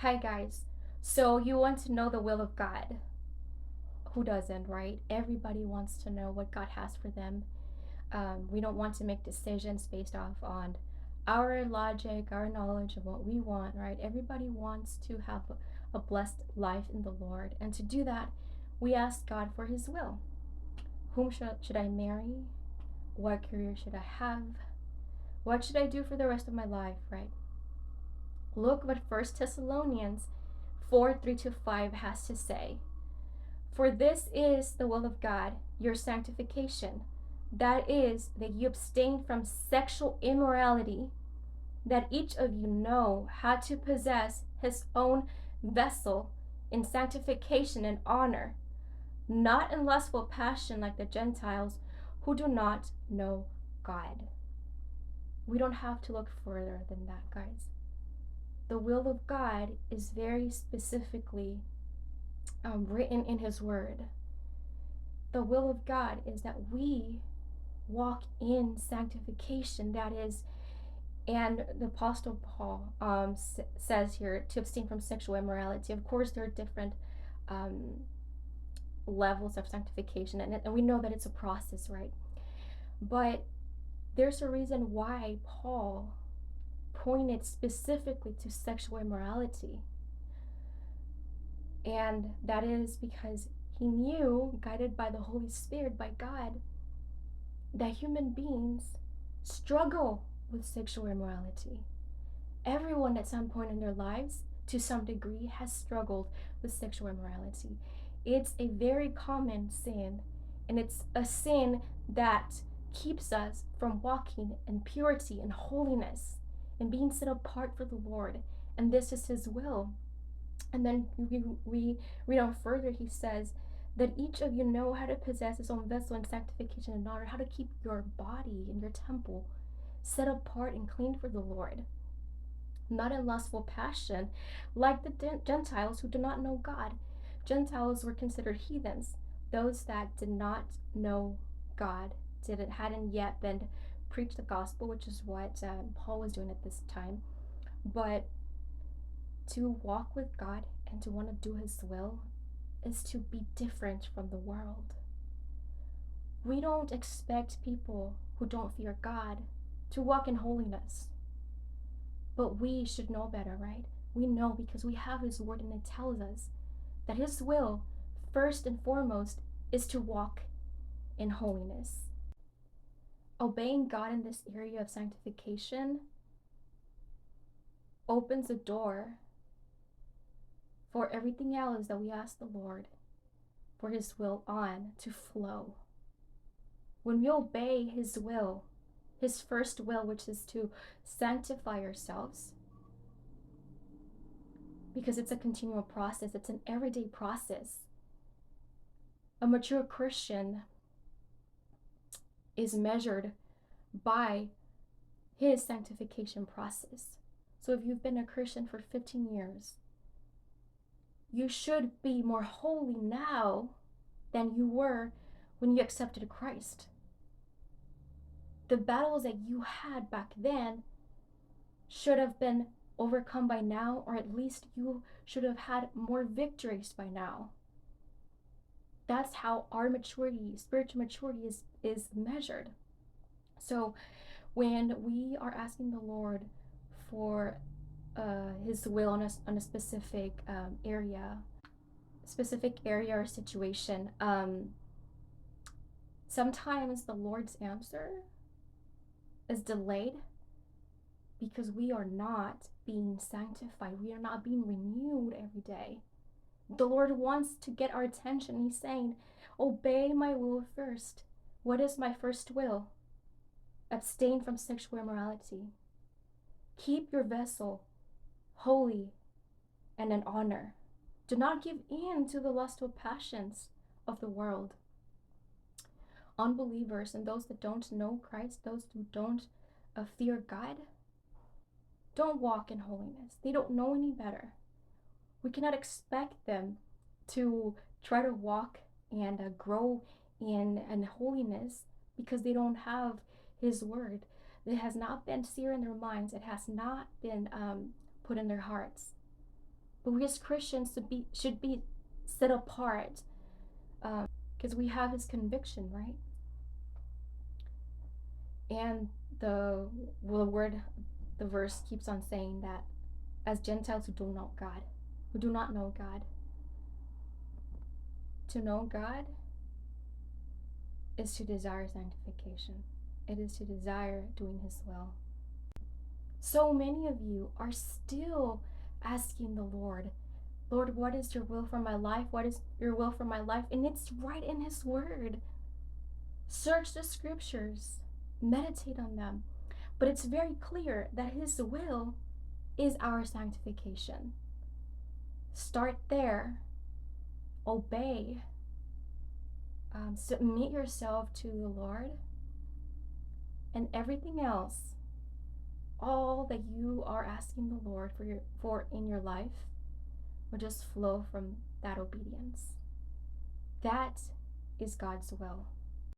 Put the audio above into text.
Hi, guys. So, you want to know the will of God. Who doesn't, right? Everybody wants to know what God has for them. We don't want to make decisions based off on our logic, our knowledge of what we want, right? Everybody wants to have a blessed life in the Lord. And to do that, we ask God for His will. Whom should I marry? What career should I have? What should I do for the rest of my life, right? Look what First Thessalonians 4 3 to 5 has to say. For this is the will of God, your sanctification. That is, that you abstain from sexual immorality, that each of you know how to possess his own vessel in sanctification and honor, not in lustful passion like the Gentiles who do not know God. We don't have to look further than that, guys. The will of God is very specifically written in His Word. The will of God is that we walk in sanctification. That is, and the Apostle Paul says here to abstain from sexual immorality. Of course, there are different um, levels of sanctification, and we know that it's a process, right? But there's a reason why Paul pointed specifically to sexual immorality. And that is because he knew, guided by the Holy Spirit, by God, that human beings struggle with sexual immorality. Everyone at some point in their lives, to some degree, has struggled with sexual immorality. It's a very common sin, and it's a sin that keeps us from walking in purity and holiness and being set apart for the Lord. And this is His will. And then we read on further, he says, that each of you know how to possess his own vessel in sanctification and honor, how to keep your body and your temple set apart and clean for the Lord, not in lustful passion, like the Gentiles who do not know God. Gentiles were considered heathens, those that did not know God, hadn't yet been preached the gospel, which is what Paul was doing at this time. But to walk with God and to want to do His will is to be different from the world. We don't expect people who don't fear God to walk in holiness. But we should know better, right? We know because we have His Word, and it tells us that His will, first and foremost, is to walk in holiness. Obeying God in this area of sanctification opens a door for everything else that we ask the Lord for His will on to flow. When we obey His will, His first will, which is to sanctify ourselves, because it's a continual process, it's an everyday process. A mature Christian is measured by his sanctification process. So if you've been a Christian for 15 years, you should be more holy now than you were when you accepted Christ. The battles that you had back then should have been overcome by now, or at least you should have had more victories by now. That's how our maturity, spiritual maturity, is measured. So when we are asking the Lord for His will on a specific area or situation, sometimes the Lord's answer is delayed because we are not being sanctified. We are not being renewed every day. The Lord wants to get our attention. He's saying, obey my will first. What is my first will? Abstain from sexual immorality. Keep your vessel holy and in honor. Do not give in to the lustful passions of the world. Unbelievers and those that don't know Christ, those who don't fear God, don't walk in holiness. They don't know any better. We cannot expect them to try to walk and grow in holiness because they don't have His Word. It has not been seared in their minds. It has not been put in their hearts. But we as Christians should be set apart, because we have His conviction, right? And the verse keeps on saying that as Gentiles who do not know God, to know God is to desire sanctification. It is to desire doing His will. So many of you are still asking the Lord, Lord, what is your will for my life? What is your will for my life? And it's right in His word. Search the scriptures, meditate on them. But it's very clear that His will is our sanctification. Start there. Obey. Submit yourself to the Lord. And everything else, all that you are asking the Lord for in your life, will just flow from that obedience. That is God's will.